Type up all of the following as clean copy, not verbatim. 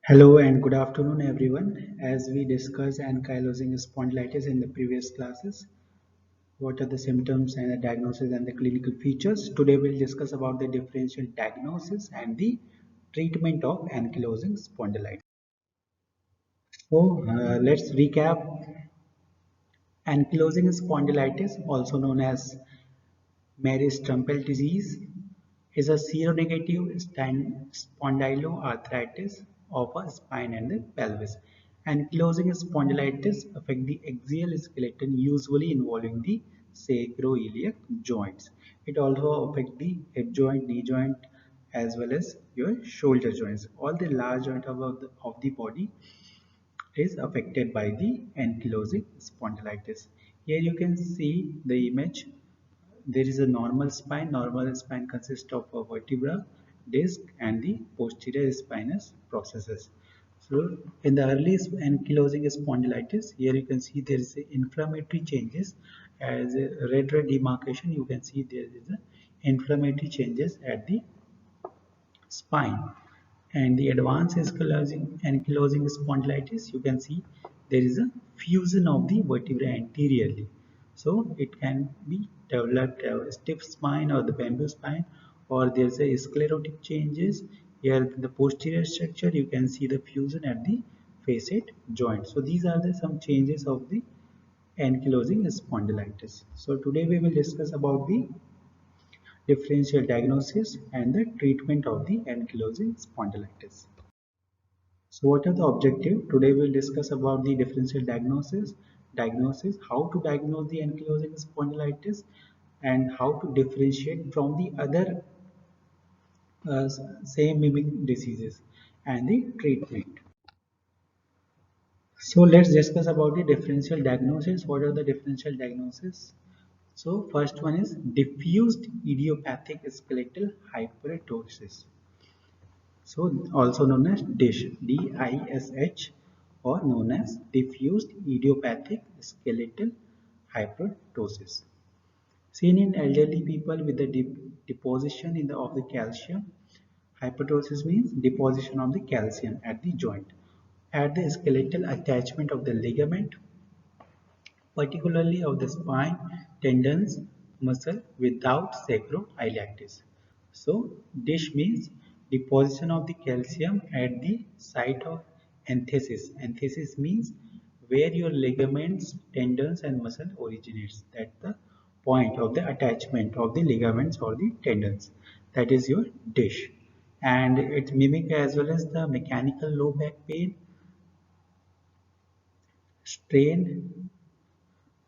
Hello and good afternoon everyone. As we discussed ankylosing spondylitis in the previous classes, what are the symptoms and the diagnosis and the clinical features? Today we'll discuss about the differential diagnosis and the treatment of ankylosing spondylitis. So let's recap. Ankylosing spondylitis, also known as Marie-Strumpel disease, is a seronegative spondyloarthritis of a spine and the pelvis. Ankylosing spondylitis affect the axial skeleton, usually involving the sacroiliac joints. It also affects the hip joint, knee joint, as well as your shoulder joints. All the large joints of the body is affected by the ankylosing spondylitis. Here you can see the image. There is a normal spine. Normal spine consists of a vertebra, disc, and the posterior spinous processes. So, in the early ankylosing spondylitis, here you can see there is a inflammatory changes. As a red demarcation, you can see there is a inflammatory changes at the spine. And the advanced ankylosing spondylitis, you can see there is a fusion of the vertebrae anteriorly. So it can be developed a stiff spine or the bamboo spine, or there's a sclerotic changes. Here in the posterior structure you can see the fusion at the facet joint. So these are the some changes of the ankylosing spondylitis. So today we will discuss about the differential diagnosis and the treatment of the ankylosing spondylitis. So what are the objective? Today we'll discuss about the differential diagnosis, how to diagnose the ankylosing spondylitis, and how to differentiate from the other same mimic diseases, and the treatment. So let's discuss about the differential diagnosis. What are the differential diagnoses? So first one is diffused idiopathic skeletal hypertosis. So also known as DISH, DISH, or known as diffused idiopathic skeletal hypertosis. Seen in elderly people with the deposition of the calcium. Hypertosis means deposition of the calcium at the joint, at the skeletal attachment of the ligament, particularly of the spine, tendons, muscle without sacroiliactis. So DISH means deposition of the calcium at the site of enthesis. Enthesis means where your ligaments, tendons and muscle originates. That's the point of the attachment of the ligaments or the tendons. That is your DISH. And it mimic as well as the mechanical low back pain, strain,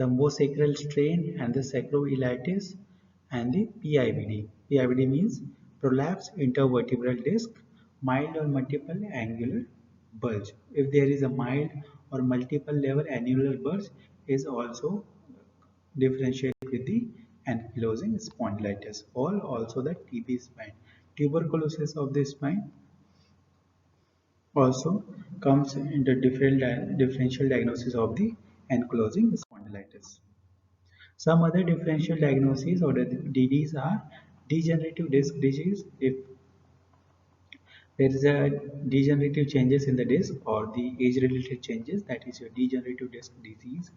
lumbosacral strain and the sacroiliitis, and the PIVD. PIVD means prolapse intervertebral disc, mild or multiple angular bulge. If there is a mild or multiple level annular bulge, is also differentiated with the ankylosing spondylitis, or also the TB spine. Tuberculosis of the spine also comes into differential diagnosis of the ankylosing spondylitis. Some other differential diagnoses or the DDs are degenerative disc disease. If there is a degenerative changes in the disc or the age-related changes, that is your degenerative disc disease.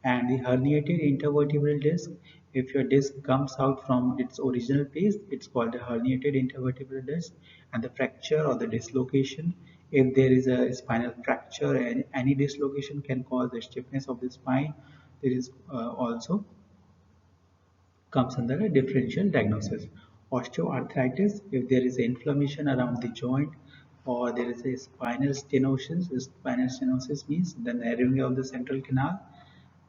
And the herniated intervertebral disc, if your disc comes out from its original place, it's called a herniated intervertebral disc. And the fracture or the dislocation, if there is a spinal fracture and any dislocation can cause the stiffness of the spine, there is also comes under a differential diagnosis. Osteoarthritis, if there is inflammation around the joint or there is a spinal stenosis. Spinal stenosis means the narrowing of the central canal,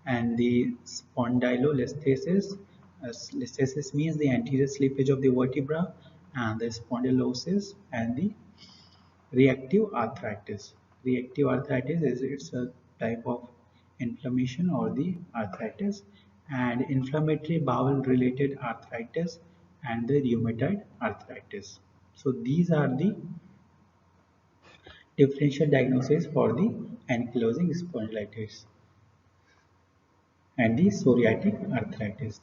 and the spondylolisthesis. Listhesis means the anterior slippage of the vertebra, and the spondylosis and the reactive arthritis. Reactive arthritis is it's a type of inflammation or the arthritis, and inflammatory bowel related arthritis and the rheumatoid arthritis. So these are the differential diagnosis for the ankylosing spondylitis and the psoriatic arthritis.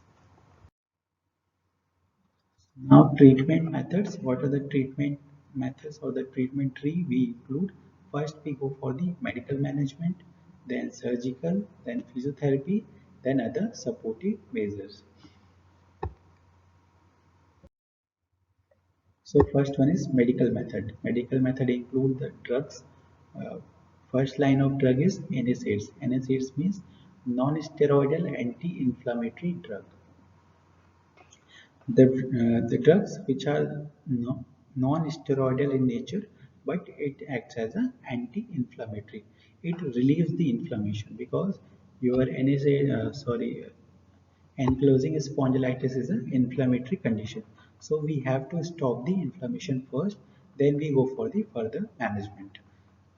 Now treatment methods. What are the treatment methods or the treatment tree we include? First we go for the medical management, then surgical, then physiotherapy, then other supportive measures. So first one is medical method. Medical method include the drugs. Uh, First line of drug is NSAIDs. NSAIDs means non-steroidal anti-inflammatory drug. The drugs which are non-steroidal in nature, but it acts as an anti-inflammatory. It relieves the inflammation because your NSAID, ankylosing spondylitis is an inflammatory condition. So we have to stop the inflammation first, then we go for the further management.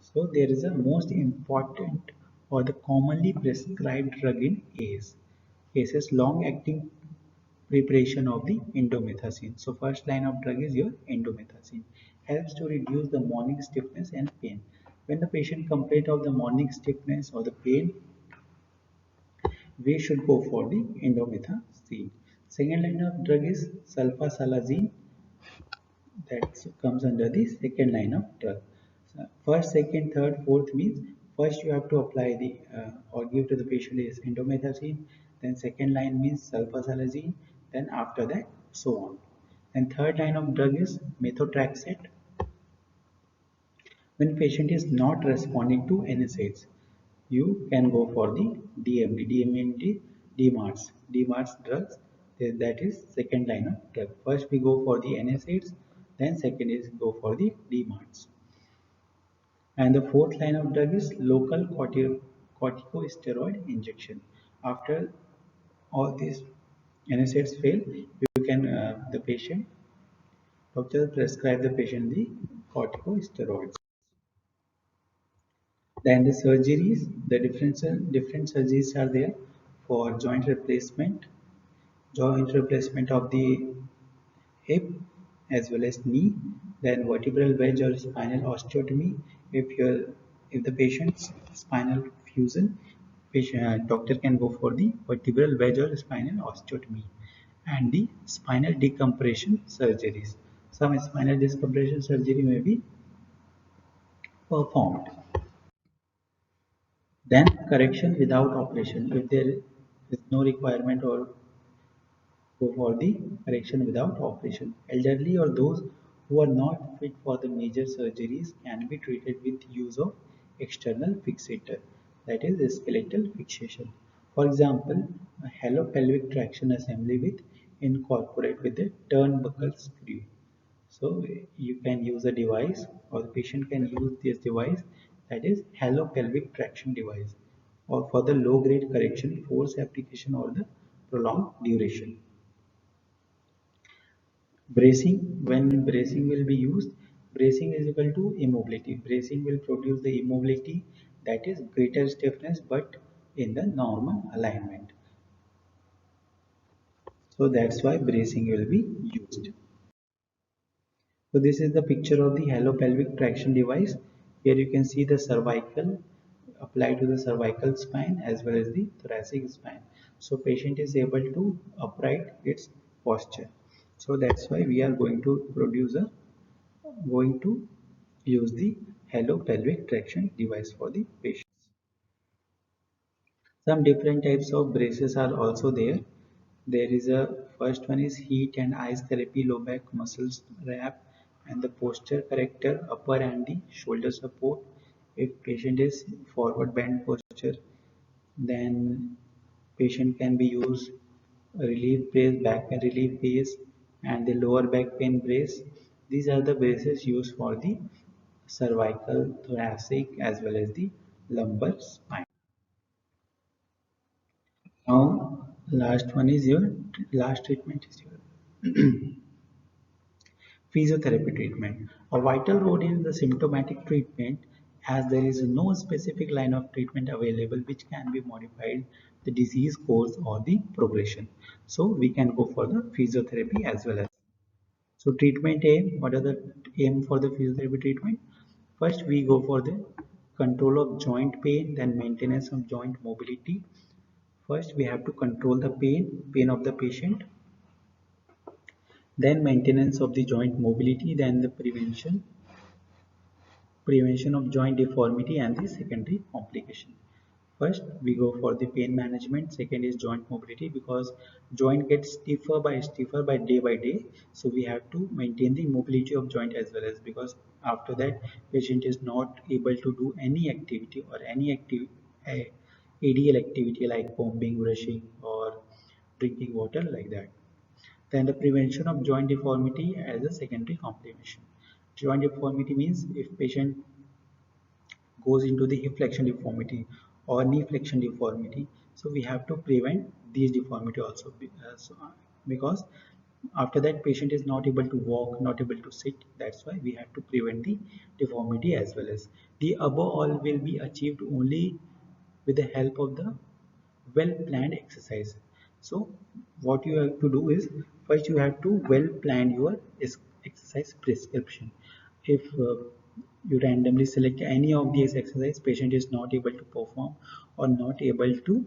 So there is a most important or the commonly prescribed drug in ACE. ACE is long-acting preparation of the indomethacin. So first line of drug is your indomethacin. Helps to reduce the morning stiffness and pain. When the patient complains of the morning stiffness or the pain, we should go for the indomethacin. Second line of drug is sulfasalazine, that comes under the second line of drug. So first, second, third, fourth means first you have to apply the or give to the patient is indomethacin, then second line means sulfasalazine, then after that so on. And third line of drug is methotrexate when patient is not responding to NSAIDs. You can go for the DMD, DMD, DMARDs. DMARDs drugs, that is second line of drug. First we go for the NSAIDs, then second is go for the DMARDs. And the fourth line of drug is local corticosteroid injection. After all these NSAIDs fail, you can the patient doctor prescribe the patient the corticosteroids. Then the surgeries, the different surgeries are there for joint replacement of the hip as well as knee. Then vertebral wedge or spinal osteotomy. If the patient's spinal fusion, doctor can go for the vertebral wedge or spinal osteotomy. And the spinal decompression surgeries. Some spinal decompression surgery may be performed. Then correction without operation. If there is no requirement or go for the correction without operation. Elderly or those who are not fit for the major surgeries can be treated with use of external fixator, that is skeletal fixation. For example, a hollow pelvic traction assembly with incorporate with a turnbuckle screw. So you can use a device or the patient can use this device, that is hollow pelvic traction device, or for the low grade correction force application or the prolonged duration. Bracing, when bracing will be used, bracing is equal to immobility. Bracing will produce the immobility, that is greater stiffness but in the normal alignment. So that's why bracing will be used. So this is the picture of the hollow pelvic traction device. Here you can see the cervical applied to the cervical spine as well as the thoracic spine. So patient is able to upright its posture. So that's why we are going to use the hollow pelvic traction device for the patients. Some different types of braces are also there. There is a first one is heat and ice therapy low back muscles wrap and the posture corrector upper and the shoulder support. If patient is forward bend posture, then patient can be used relief brace, back pain relief brace, and the lower back pain brace. These are the braces used for the cervical, thoracic, as well as the lumbar spine. Now, last treatment is your physiotherapy treatment. A vital role in the symptomatic treatment, as there is no specific line of treatment available which can be modified the disease course or the progression. So we can go for the physiotherapy as well as. So treatment aim, what are the aim for the physiotherapy treatment? First we go for the control of joint pain, then maintenance of joint mobility. First we have to control the pain of the patient, then maintenance of the joint mobility, then the prevention prevention of joint deformity and the secondary complication. First, we go for the pain management. Second is joint mobility because joint gets stiffer by day. So we have to maintain the mobility of joint as well as because after that patient is not able to do any activity or any active ADL activity like pumping, brushing or drinking water like that. Then the prevention of joint deformity as a secondary complication. Joint deformity means if patient goes into the hip flexion deformity or knee flexion deformity. So we have to prevent these deformity also because after that patient is not able to walk, not able to sit. That's why we have to prevent the deformity as well as the above all will be achieved only with the help of the well planned exercise. So what you have to do is first you have to well plan your exercise prescription. If you randomly select any of these exercise, patient is not able to perform or not able to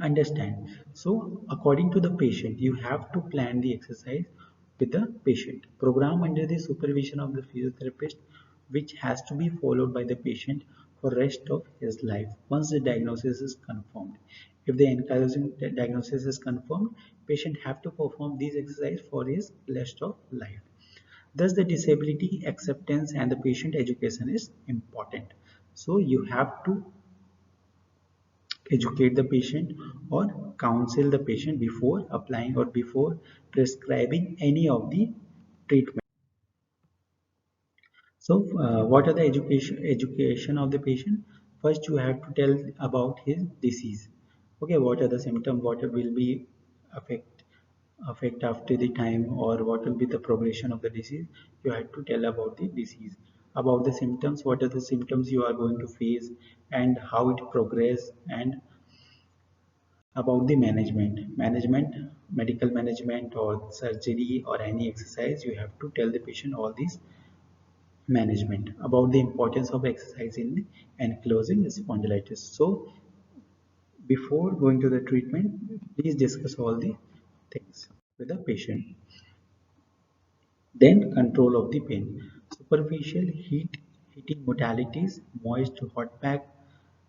understand. So according to the patient, you have to plan the exercise with the patient. Program under the supervision of the physiotherapist, which has to be followed by the patient for rest of his life once the diagnosis is confirmed. If the encouraging diagnosis is confirmed, patient have to perform these exercise for his rest of life. Thus, the disability acceptance and the patient education is important. So you have to educate the patient or counsel the patient before applying or before prescribing any of the treatment. So what are the education of the patient? First you have to tell about his disease. Okay, what are the symptoms, what will be affect after the time, or what will be the progression of the disease. You have to tell about the disease, about the symptoms, what are the symptoms you are going to face and how it progress, and about the management, medical management or surgery or any exercise. You have to tell the patient all these management about the importance of exercise in ankylosing spondylitis. So before going to the treatment, please discuss all the things with the patient. Then control of the pain. Superficial heating modalities, moist to hot pack.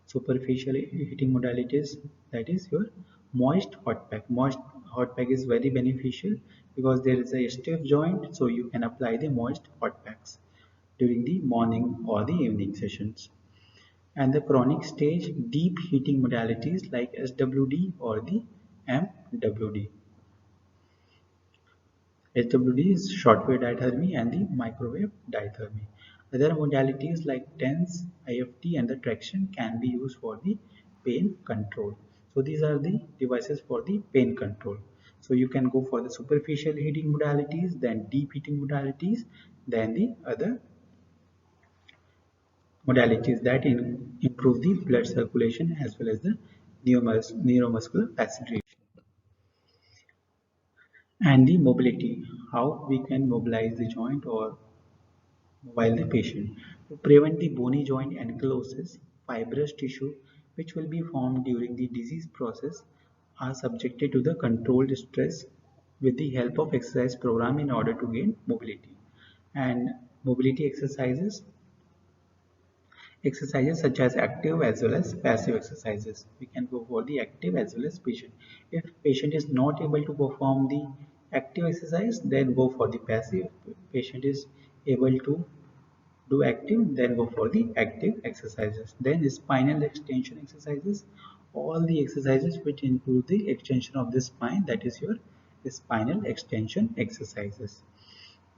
Superficial heating modalities, that is your moist hot pack. Moist hot pack is very beneficial because there is a stiff joint, so you can apply the moist hot packs during the morning or the evening sessions. And the chronic stage deep heating modalities like SWD or the MWD. HWD is shortwave diathermy and the microwave diathermy. Other modalities like TENS, IFT and the traction can be used for the pain control. So these are the devices for the pain control. So you can go for the superficial heating modalities, then deep heating modalities, then the other modalities that improve the blood circulation as well as the neuromuscular facilitation. And the mobility, how we can mobilize the joint or mobile the patient. To prevent the bony joint ankylosis, fibrous tissue which will be formed during the disease process are subjected to the controlled stress with the help of exercise program in order to gain mobility. And mobility exercises such as active as well as passive exercises. We can go for the active as well as patient. If patient is not able to perform the active exercise, then go for the passive. Patient is able to do active, then go for the active exercises. Then spinal extension exercises, all the exercises which include the extension of the spine, that is your spinal extension exercises.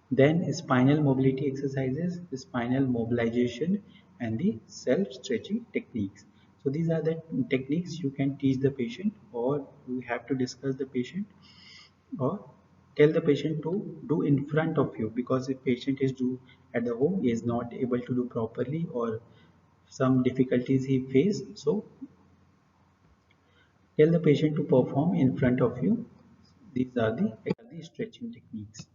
Then spinal mobility exercises, spinal mobilization and the self-stretching techniques. So these are the techniques you can teach the patient, or you have to discuss the patient, or tell the patient to do in front of you, because if patient is do at the home, he is not able to do properly or some difficulties he face. So tell the patient to perform in front of you. These are the stretching techniques.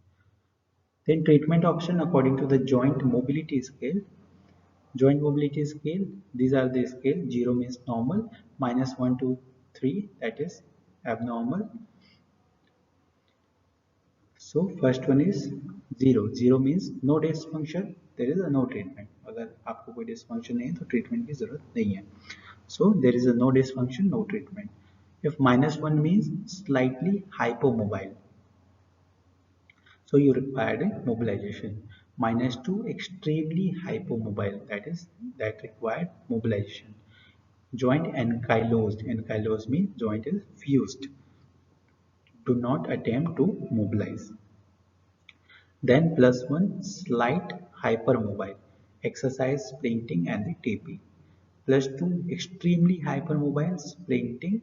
Then treatment option according to the joint mobility scale. Joint mobility scale, these are the scale. 0 means normal, minus 1 to 3, that is abnormal. So first one is 0. 0 means no dysfunction, there is a no treatment. अगर आपको कोई dysfunction नहीं है तो treatment की जरूरत नहीं है. So there is a no dysfunction, no treatment. If -1 means slightly hypomobile, so you required a mobilization. -2 extremely hypomobile, that is that required mobilization. Joint ankylosed. Ankylosed means joint is fused. Do not attempt to mobilize. Then +1 slight hypermobile. Exercise splinting and the taping. +2 extremely hypermobile splinting,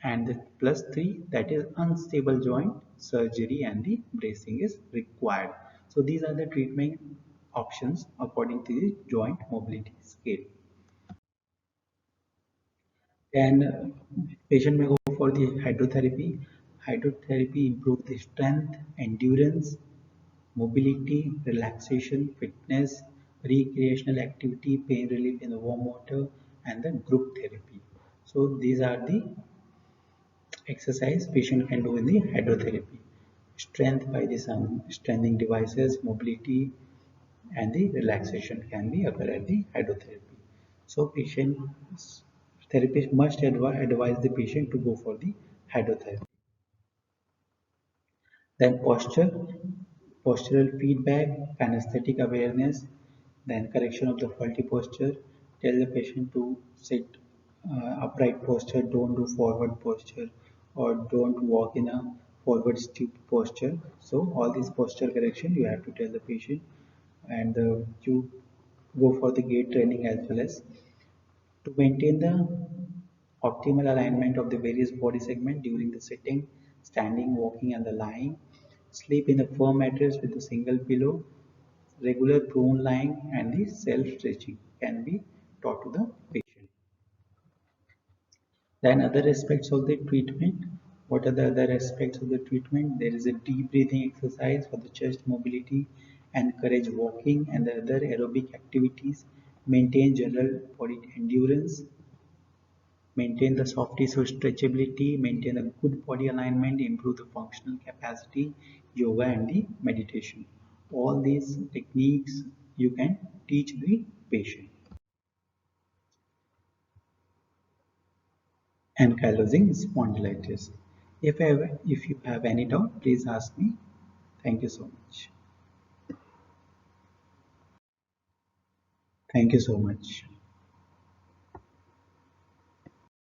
and the +3 that is unstable joint, surgery and the bracing is required. So these are the treatment options according to the joint mobility scale. And patient may go for the hydrotherapy. Hydrotherapy improves the strength, endurance, mobility, relaxation, fitness, recreational activity, pain relief in the warm water, and the group therapy. So these are the exercise patient can do in the hydrotherapy. Strength by the some strengthening devices, mobility, and the relaxation can be occur at the hydrotherapy. So patient therapist must advise the patient to go for the hydrotherapy. Then postural feedback, kinesthetic awareness, then correction of the faulty posture. Tell the patient to sit upright posture, don't do forward posture, or don't walk in a forward stoop posture. So all these posture correction you have to tell the patient, and you go for the gait training as well as to maintain the optimal alignment of the various body segments during the sitting, standing, walking, and the lying. Sleep in a firm mattress with a single pillow. Regular prone lying and the self-stretching can be taught to the patient. Then other aspects of the treatment. What are the other aspects of the treatment? There is a deep breathing exercise for the chest mobility, encourage walking and the other aerobic activities, maintain general body endurance, maintain the soft tissue stretchability, maintain a good body alignment, improve the functional capacity, yoga and the meditation. All these techniques you can teach the patient. Ankylosing spondylitis. If you have any doubt, please ask me. Thank you so much. Thank you so much.